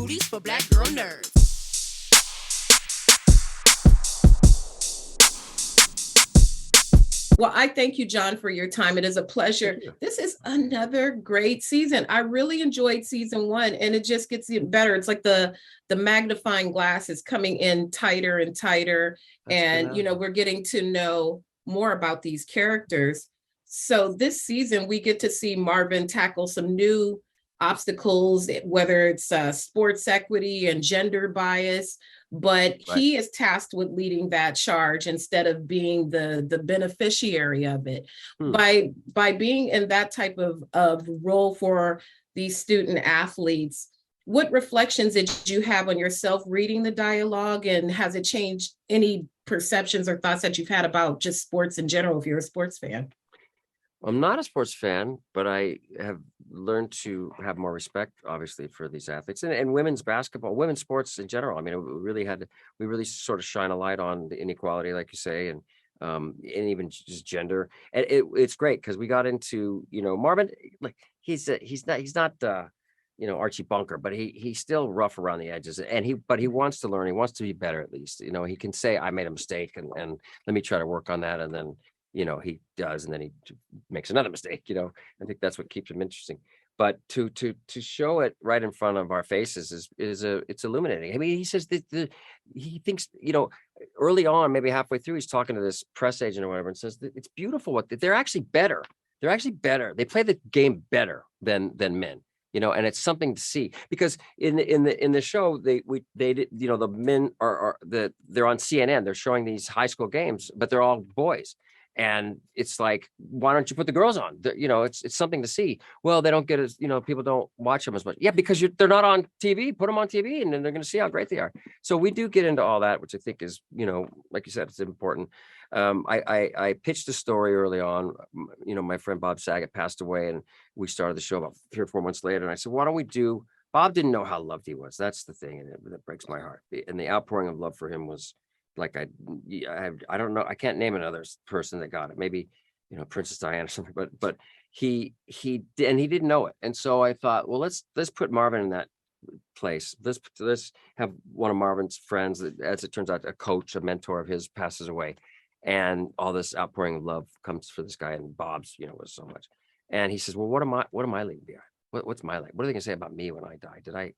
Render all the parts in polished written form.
booties for black girl nerds. Well, I thank you, John, for your time. It is a pleasure. This is another great season. I really enjoyed season one, and it just gets even better. It's like the magnifying glass is coming in tighter and tighter. And, you know, we're getting to know more about these characters. So this season, we get to see Marvyn tackle some new obstacles, whether it's sports equity and gender bias, but he is tasked with leading that charge instead of being the beneficiary of it. By being in that type of role for these student athletes, what reflections did you have on yourself reading the dialogue, and has it changed any perceptions or thoughts that you've had about just sports in general if you're a sports fan? I'm not a sports fan, but I have learned to have more respect, obviously, for these athletes and women's basketball, women's sports in general. I mean, we really sort of shine a light on the inequality, like you say, and even just gender. And it's great because we got into, you know, Marvyn, like he's not you know, Archie Bunker, but he's still rough around the edges, and he wants to learn. He wants to be better, at least. You know, he can say, I made a mistake and let me try to work on that. And then, you know, he does, and then he makes another mistake. You know, I think that's what keeps him interesting. But to show it right in front of our faces it's illuminating. I mean, he says that he thinks, you know, early on, maybe halfway through, he's talking to this press agent or whatever, and says that it's beautiful what they're actually better. They're actually better. They play the game better than men. You know, and it's something to see, because in the show they did, you know, the men they're on CNN. They're showing these high school games, but they're all boys. And it's like, why don't you put the girls on? You know, it's something to see. Well, they don't get as, you know, people don't watch them as much. Yeah, because they're not on TV. Put them on TV, and then they're going to see how great they are. So we do get into all that, which I think is, you know, like you said, it's important. I pitched a story early on. You know, my friend Bob Saget passed away, and we started the show about 3 or 4 months later. And I said, why don't we do? Bob didn't know how loved he was. That's the thing, and that breaks my heart. And the outpouring of love for him was like, I don't know. I can't name another person that got it. Maybe, you know, Princess Diana or something. But he didn't know it. And so I thought, well, let's put Marvyn in that place. Let's have one of Marvyn's friends, that, as it turns out, a coach, a mentor of his, passes away, and all this outpouring of love comes for this guy. And Bob's, you know, was so much. And he says, well, what am I leaving behind? What's my life? What are they gonna say about me when I die? Did I,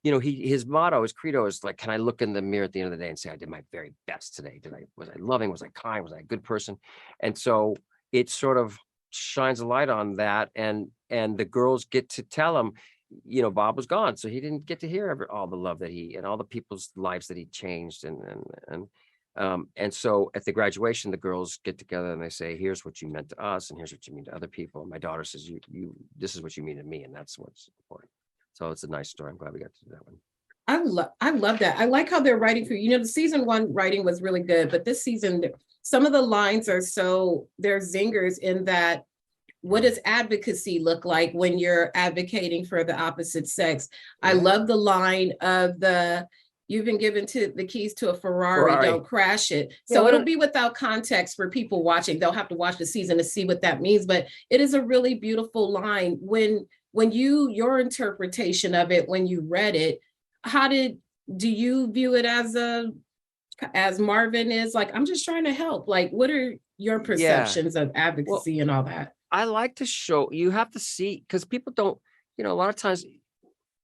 you know, his motto, his credo is like, can I look in the mirror at the end of the day and say I did my very best today? Was I loving? Was I kind? Was I a good person? And so it sort of shines a light on that, and the girls get to tell him, you know, Bob was gone, so he didn't get to hear all the love that and all the people's lives that he changed, and so at the graduation, the girls get together and they say, here's what you meant to us, and here's what you mean to other people. And my daughter says, you this is what you mean to me, and that's what's important. So it's a nice story. I'm glad we got to do that one. I love that. I like how they're writing for you. You know, the season one writing was really good, but this season, some of the lines are they're zingers in that. What does advocacy look like when you're advocating for the opposite sex? Yeah. I love the line of you've been given the keys to a Ferrari, don't crash it. So it'll be without context for people watching. They'll have to watch the season to see what that means, but it is a really beautiful line. When your interpretation of it, when you read it, do you view it as Marvyn is like, I'm just trying to help? Like, what are your perceptions of advocacy and all that? I like to show, you have to see, because people don't, you know, a lot of times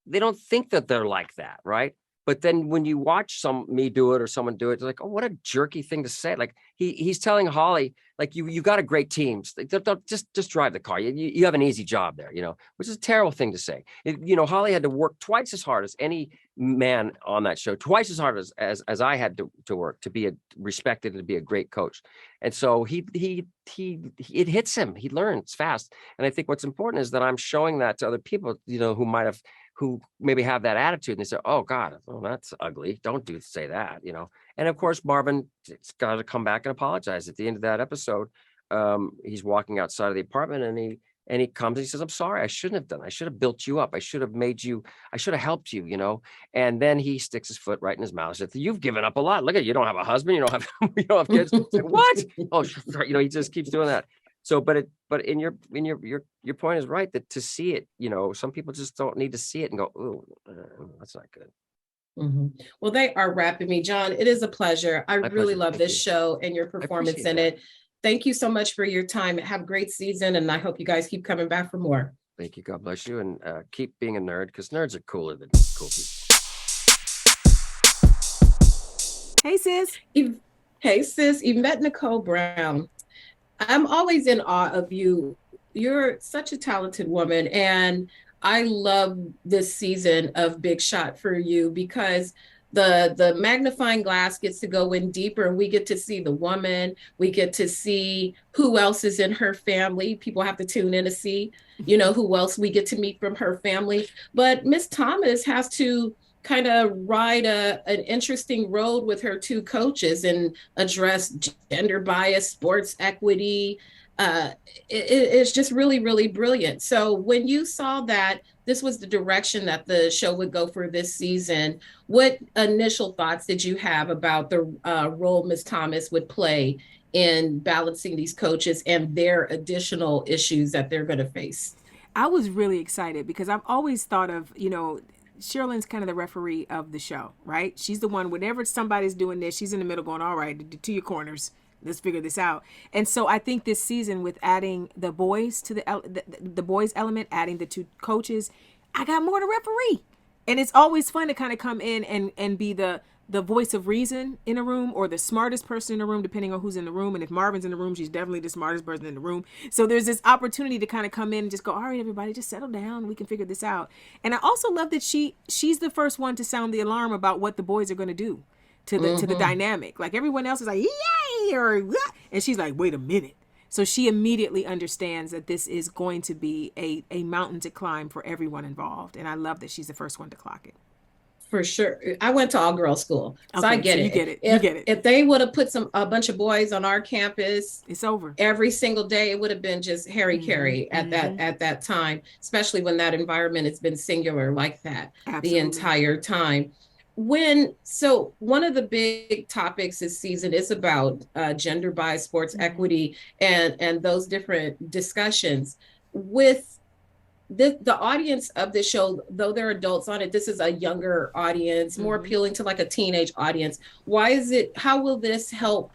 they don't think that they're like that, right? But then when you watch me do it or someone do it, they're like, oh, what a jerky thing to say. Like he's telling Holly, like, you got a great team. Don't just drive the car. You have an easy job there, you know, which is a terrible thing to say. You know, Holly had to work twice as hard as any man on that show, twice as hard as I had to work to be respected and to be a great coach. And so it hits him. He learns fast. And I think what's important is that I'm showing that to other people, you know, who maybe have that attitude, and they say, oh God, that's ugly. Don't say that, you know? And of course, Marvyn's got to come back and apologize at the end of that episode. He's walking outside of the apartment, and he comes and he says, I'm sorry, I shouldn't have done. I should have built you up. I should have helped you, you know? And then he sticks his foot right in his mouth. Says, you've given up a lot. Look at you, don't have a husband. You don't have kids. Like, what? Oh, you know, he just keeps doing that. So, but your point is right, that to see it, some people just don't need to see it and go, "Ooh, that's not good." Well, they are wrapping me, John. It is a pleasure. I My really pleasure. love Thank this you. show and your performance appreciate in that. it. Thank you so much for your time. Have a great season, and I hope you guys keep coming back for more. Thank you. God bless you, and keep being a nerd, because nerds are cooler than cool people. Hey, sis. Hey, sis, YVETTE Nicole Brown. I'm always in awe of you. You're such a talented woman, and I love this season of Big Shot for you because the magnifying glass gets to go in deeper, and we get to see the woman. We get to see who else is in her family. People have to tune in to see, who else we get to meet from her family. But Miss Thomas has to kind of ride an interesting road with her two coaches and address gender bias, sports equity. It's just really, really brilliant. So when you saw that this was the direction that the show would go for this season, what initial thoughts did you have about the role Ms. Thomas would play in balancing these coaches and their additional issues that they're going to face? I was really excited because I've always thought of, Sherilyn's kind of the referee of the show, right? She's the one, whenever somebody's doing this, she's in the middle going, all right, to your corners. Let's figure this out. And so I think this season, with adding the boys to the boys element, adding the two coaches, I got more to referee. And it's always fun to kind of come in and be the voice of reason in a room, or the smartest person in a room, depending on who's in the room. And if Marvyn's in the room, she's definitely the smartest person in the room. So there's this opportunity to kind of come in and just go, all right, everybody, just settle down. We can figure this out. And I also love that she's the first one to sound the alarm about what the boys are going to do to the dynamic. Like, everyone else is like, yay, or what? And she's like, wait a minute. So she immediately understands that this is going to be a mountain to climb for everyone involved. And I love that she's the first one to clock it. For sure. I went to all girls school, so Okay, I get so it. you get it. If, You get it. If they would have put a bunch of boys on our campus, It's over. every single day, it would have been just Carry at that time, especially when that environment has been singular like that. Absolutely. The entire time. So one of the big topics this season is about gender bias, sports equity, and those different discussions. With the audience of this show, though they're adults on it, this is a younger audience, more appealing to like a teenage audience. How will this help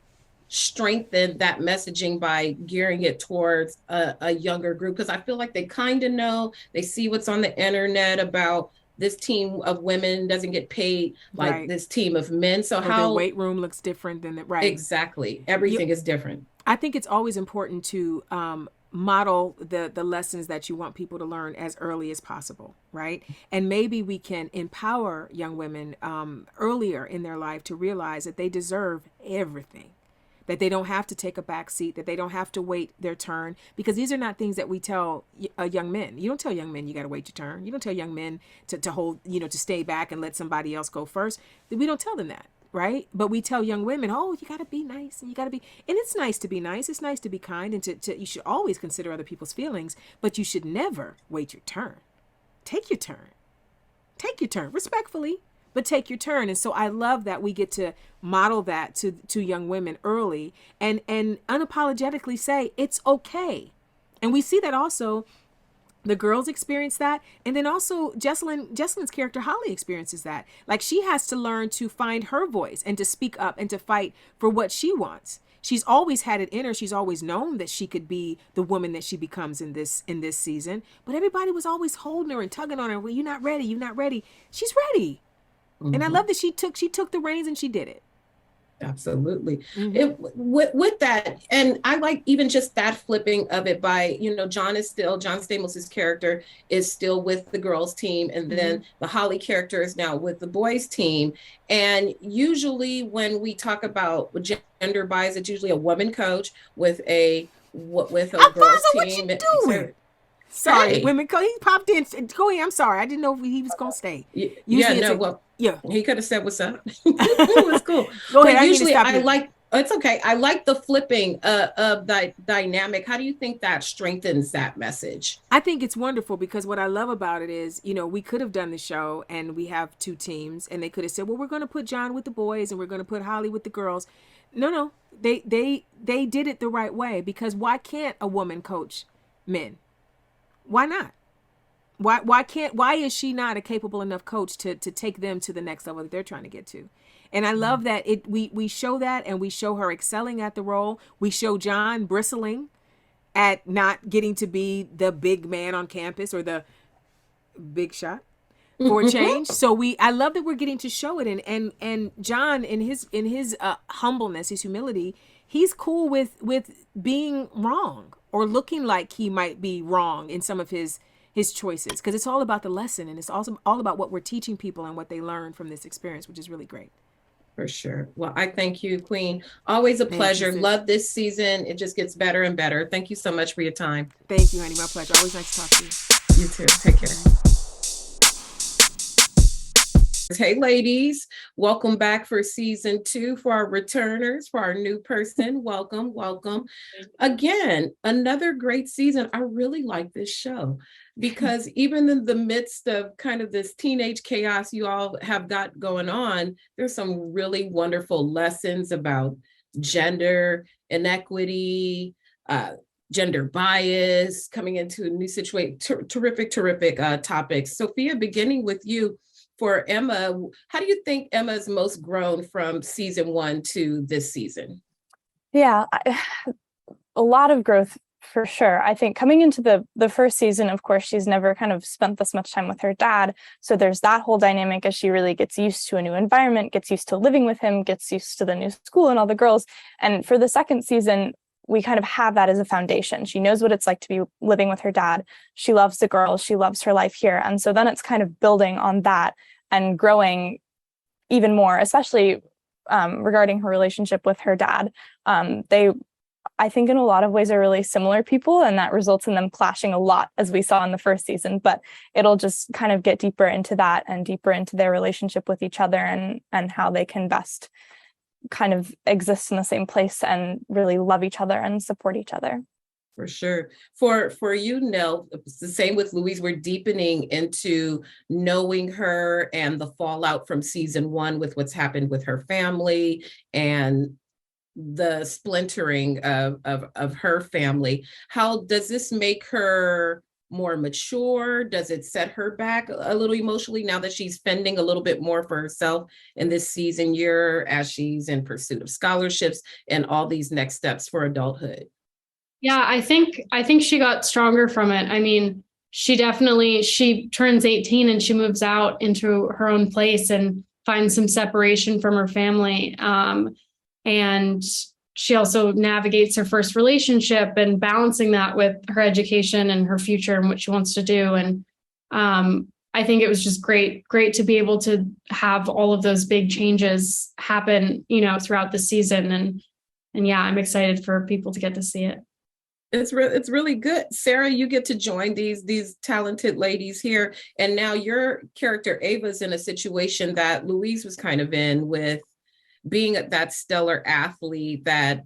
strengthen that messaging by gearing it towards a younger group? Because I feel like they kind of know, they see what's on the internet about this team of women doesn't get paid like this team of men. So how the weight room looks different than that, right? Exactly. Everything is different. I think it's always important to model the lessons that you want people to learn as early as possible, right? And maybe we can empower young women earlier in their life to realize that they deserve everything, that they don't have to take a back seat, that they don't have to wait their turn, because these are not things that we tell young men. You don't tell young men you got to wait your turn. You don't tell young men to hold, to stay back and let somebody else go first. We don't tell them that. Right. But we tell young women, oh, you got to be nice, and you got to be, and it's nice to be nice. It's nice to be kind, and you should always consider other people's feelings, but you should never wait your turn. Take your turn. Take your turn respectfully, but take your turn. And so I love that we get to model that to young women early and unapologetically say it's okay. And we see that also. The girls experience that. And then also Jesselyn's character, Holly, experiences that. Like, she has to learn to find her voice and to speak up and to fight for what she wants. She's always had it in her. She's always known that she could be the woman that she becomes in this season. But everybody was always holding her and tugging on her. Well, you're not ready. You're not ready. She's ready. And I love that she took the reins and she did it. Absolutely. With that, and I like even just that flipping of it by, John Stamos's character is still with the girls team, and then the Holly character is now with the boys team. And usually when we talk about gender bias, it's usually a woman coach with a girls team. What you doing? Sorry, women coach. He popped in. Go ahead. I'm sorry. I didn't know if he was gonna stay. Yeah, he could have said what's up. It was cool. Go ahead. Usually it's okay. I like the flipping of that dynamic. How do you think that strengthens that message? I think it's wonderful, because what I love about it is, we could have done the show and we have two teams, and they could have said, well, we're going to put John with the boys and we're going to put Holly with the girls. No. They did it the right way, because why can't a woman coach men? Why not? Why is she not a capable enough coach to take them to the next level that they're trying to get to? And I love that we show that, and we show her excelling at the role. We show John bristling at not getting to be the big man on campus, or the big shot for a change. So I love that we're getting to show it. And John, in his humbleness, his humility, he's cool with being wrong, or looking like he might be wrong in some of his choices, because it's all about the lesson, and it's also all about what we're teaching people and what they learn from this experience, which is really great. For sure. Well, I thank you, Queen. Always a pleasure. Love this season. It just gets better and better. Thank you so much for your time. Thank you, honey. My pleasure. Always nice to talk to you. You too. Take care. Hey, ladies. Welcome back for season 2. For our returners, for our new person, welcome. Again, another great season. I really like this show, because even in the midst of kind of this teenage chaos you all have got going on, there's some really wonderful lessons about gender inequity, gender bias, coming into a new situation. Terrific topics. Sophia, beginning with you. For Emma, how do you think Emma's most grown from season 1 to this season? Yeah, a lot of growth for sure. I think coming into the first season, of course, she's never kind of spent this much time with her dad. So there's that whole dynamic as she really gets used to a new environment, gets used to living with him, gets used to the new school and all the girls. And for the second season, we kind of have that as a foundation. She knows what it's like to be living with her dad. She loves the girls. She loves her life here. And so then it's kind of building on that and growing even more, especially regarding her relationship with her dad. They, I think, in a lot of ways are really similar people, and that results in them clashing a lot, as we saw in the first season. But it'll just kind of get deeper into that and deeper into their relationship with each other, and how they can best kind of exist in the same place and really love each other and support each other. For sure. For you, Nell, it's the same with Louise. We're deepening into knowing her and the fallout from season 1 with what's happened with her family and the splintering of her family. How does this make her more mature? Does it set her back a little emotionally now that she's fending a little bit more for herself in this season year, as she's in pursuit of scholarships and all these next steps for adulthood? Yeah, I think she got stronger from it. I mean, she turns 18 and she moves out into her own place and finds some separation from her family. And she also navigates her first relationship and balancing that with her education and her future and what she wants to do. And I think it was just great to be able to have all of those big changes happen, throughout the season. And yeah, I'm excited for people to get to see it. It's really good. Sarah, you get to join these talented ladies here. And now your character, Ava's in a situation that Louise was kind of in, with being that stellar athlete that,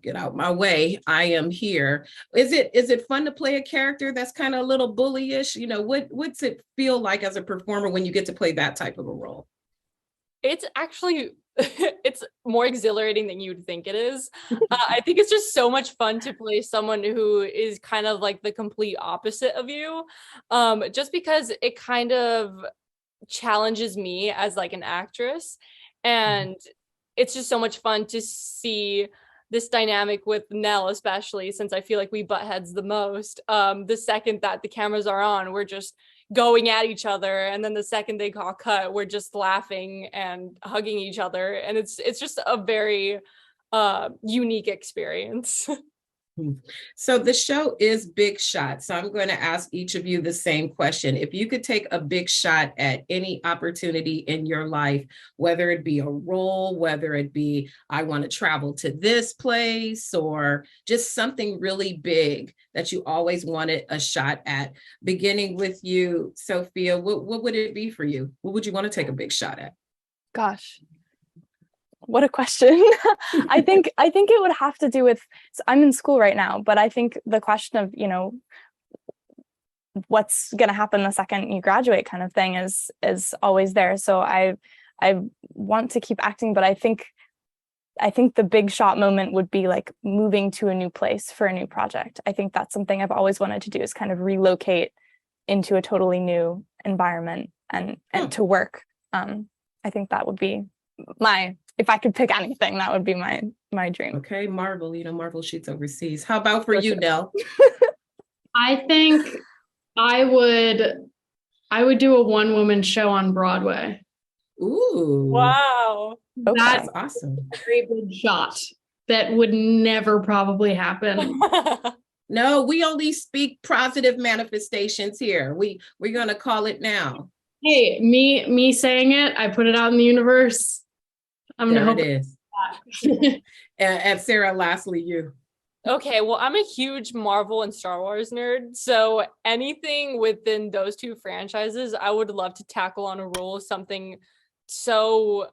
get out my way, I am here. Is it fun to play a character that's kind of a little bullyish? What's it feel like as a performer when you get to play that type of a role? It's actually, it's more exhilarating than you'd think it is. I think it's just so much fun to play someone who is kind of like the complete opposite of you, just because it kind of challenges me as like an actress. And it's just so much fun to see this dynamic with Nell, especially since I feel like we butt heads the most. The second that the cameras are on, we're just going at each other, and then the second they call cut, we're just laughing and hugging each other, and it's just a very unique experience. So the show is Big Shot. So I'm going to ask each of you the same question. If you could take a big shot at any opportunity in your life, whether it be a role, whether it be I want to travel to this place, or just something really big that you always wanted a shot at, beginning with you, Sophia, what would it be for you? What would you want to take a big shot at? Gosh. What a question. I think it would have to do with, so I'm in school right now, but I think the question of, what's going to happen the second you graduate kind of thing is always there. So I want to keep acting, but I think I think the big shot moment would be like moving to a new place for a new project. I think that's something I've always wanted to do, is kind of relocate into a totally new environment and to work. I think that would be if I could pick anything, that would be my dream. Okay, Marvel, Marvel shoots overseas. How about for you, Nell? I think I would do a one-woman show on Broadway. Ooh. Wow. Okay. That's awesome. A very big shot that would never probably happen. No, we only speak positive manifestations here. We're gonna call it now. Hey, me saying it, I put it out in the universe. I'm gonna hope it is. And Sarah, lastly, you. Okay, well, I'm a huge Marvel and Star Wars nerd, so anything within those two franchises, I would love to tackle on a role, something so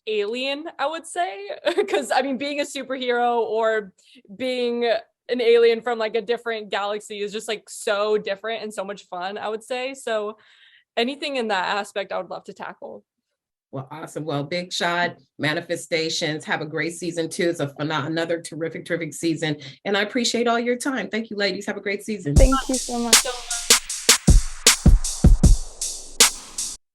alien, I would say, because I mean, being a superhero or being an alien from like a different galaxy is just like so different and so much fun, I would say. So anything in that aspect, I would love to tackle. Well, awesome. Well, big shot manifestations. Have a great season 2. It's another terrific season. And I appreciate all your time. Thank you, ladies. Have a great season. Thank you so much.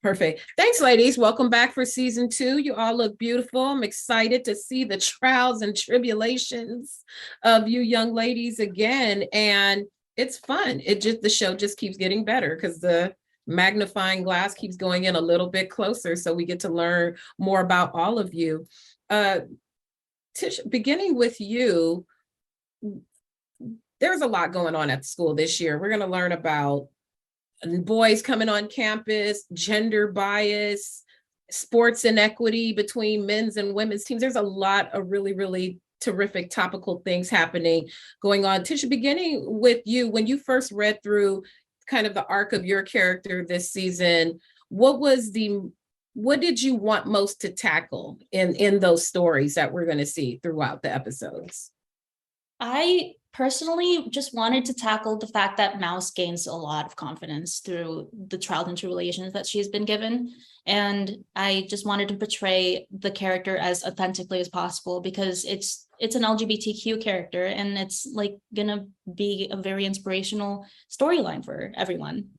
Perfect. Thanks, ladies. Welcome back for season 2. You all look beautiful. I'm excited to see the trials and tribulations of you young ladies again. And it's fun. The show just keeps getting better because the magnifying glass keeps going in a little bit closer, so we get to learn more about all of you. TISHA, beginning with you, there's a lot going on at school this year. We're going to learn about boys coming on campus, gender bias, sports inequity between men's and women's teams. There's a lot of really terrific topical things happening going on. TISHA, beginning with you, when you first read through kind of the arc of your character this season, what did you want most to tackle in those stories that we're going to see throughout the episodes? I personally just wanted to tackle the fact that Mouse gains a lot of confidence through the trials and tribulations that she's been given. And I just wanted to portray the character as authentically as possible, because it's an LGBTQ character, and it's like gonna be a very inspirational storyline for everyone.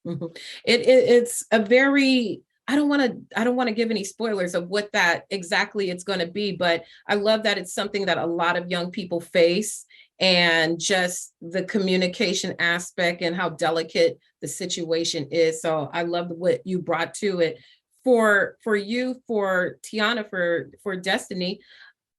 Mm-hmm. It's a very, I don't want to give any spoilers of what that exactly it's going to be, but I love that it's something that a lot of young people face, and just the communication aspect and how delicate the situation is. So I love what you brought to it. For you, for TIANA, for Destiny,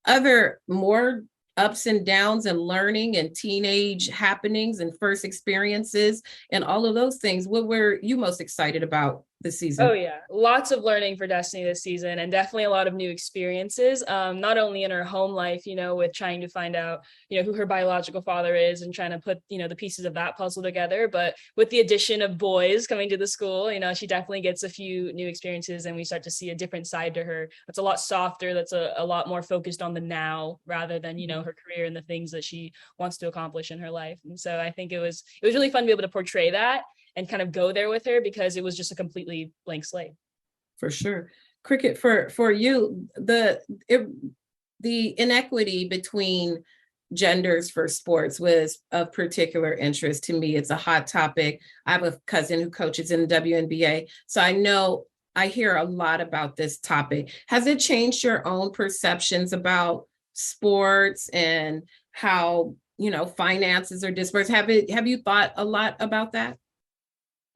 other more ups and downs and learning and teenage happenings and first experiences and all of those things, what were you most excited about this season? Oh yeah, lots of learning for Destiny this season, and definitely a lot of new experiences, not only in her home life, with trying to find out, who her biological father is and trying to put, the pieces of that puzzle together, but with the addition of boys coming to the school, she definitely gets a few new experiences, and we start to see a different side to her that's a lot softer, that's a lot more focused on the now rather than, her career and the things that she wants to accomplish in her life. And so I think it was really fun to be able to portray that and kind of go there with her, because it was just a completely blank slate. For sure. Cricket, for you, the inequity between genders for sports was of particular interest to me. It's a hot topic. I have a cousin who coaches in the WNBA, so I hear a lot about this topic. Has it changed your own perceptions about sports and how, finances are dispersed? Have you thought a lot about that?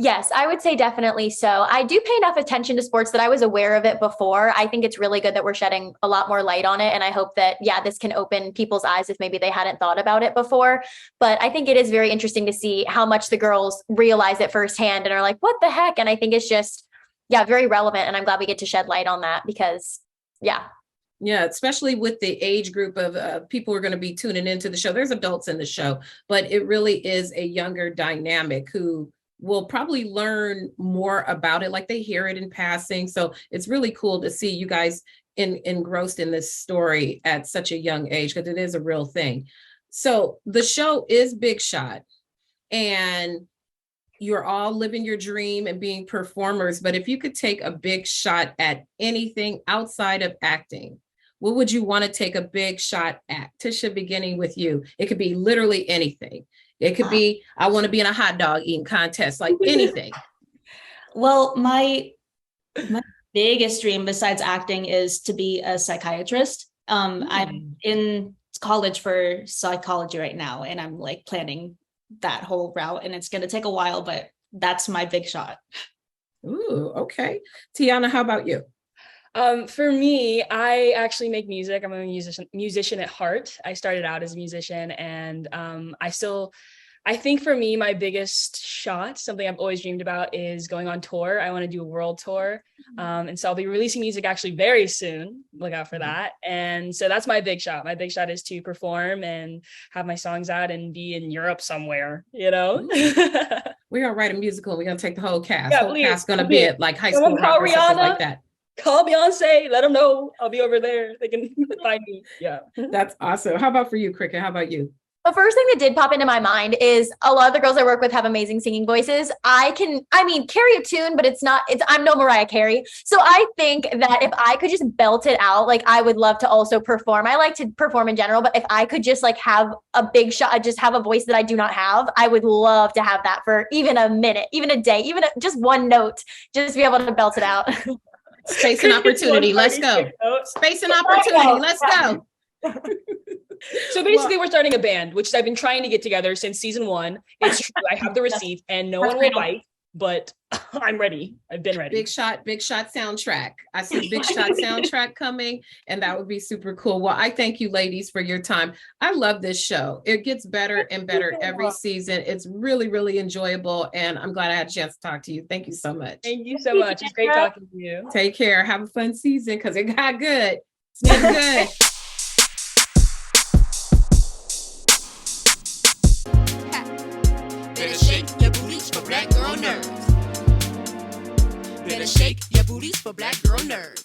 Yes, I would say definitely so. I do pay enough attention to sports that I was aware of it before. I think it's really good that we're shedding a lot more light on it. And I hope that, this can open people's eyes if maybe they hadn't thought about it before. But I think it is very interesting to see how much the girls realize it firsthand and are like, what the heck? And I think it's just, very relevant. And I'm glad we get to shed light on that because, Yeah, especially with the age group of people who are going to be tuning into the show. There's adults in the show, but it really is a younger dynamic who will probably learn more about it, like they hear it in passing. So it's really cool to see you guys engrossed in this story at such a young age, because it is a real thing. So the show is Big Shot, and you're all living your dream and being performers. But if you could take a big shot at anything outside of acting, what would you want to take a big shot at? Tisha, beginning with you. It could be literally anything. It could be, I want to be in a hot dog eating contest, like anything. Well, my biggest dream besides acting is to be a psychiatrist. I'm in college for psychology right now, and I'm like planning that whole route, and it's going to take a while, but that's my big shot. Ooh, okay. TIANA, how about you? For me, I actually make music. I'm a musician at heart. I started out as a musician, and I think for me, my biggest shot, something I've always dreamed about, is going on tour. I want to do a world tour. And so I'll be releasing music actually very soon. Look out for that. And so that's my big shot. My big shot is to perform and have my songs out and be in Europe somewhere, you know? We're going to write a musical. We're going to take the whole cast. Yeah, The whole cast going to be at like high school call rock or something Rihanna. like that. Call Beyonce, let them know I'll be over there. They can find me. Yeah. That's awesome. How about for you, Cricket? How about you? The first thing that did pop into my mind is a lot of the girls I work with have amazing singing voices. I mean, carry a tune, but I'm no Mariah Carey. So I think that if I could just belt it out, like I would love to also perform. I like to perform in general, but if I could just like have a big shot, just have a voice that I do not have, I would love to have that for even a minute, even a day, just one note, just be able to belt it out. Space and opportunity. Let's go. Space and opportunity. Let's go. So basically we're starting a band, which I've been trying to get together since season 1. It's true. I have the receipt and no one will bite, but I'm ready. I've been ready. Big shot soundtrack. I see big shot soundtrack coming, and that would be super cool. Well, I thank you ladies for your time. I love this show. It gets better and better every season. It's really, really enjoyable, and I'm glad I had a chance to talk to you. Thank you so much. Thank you so much. It's great talking to you. Take care. Have a fun season because it got good. It's getting good. Better shake your booties for black girl nerves. Better shake your booties for black girl nerves.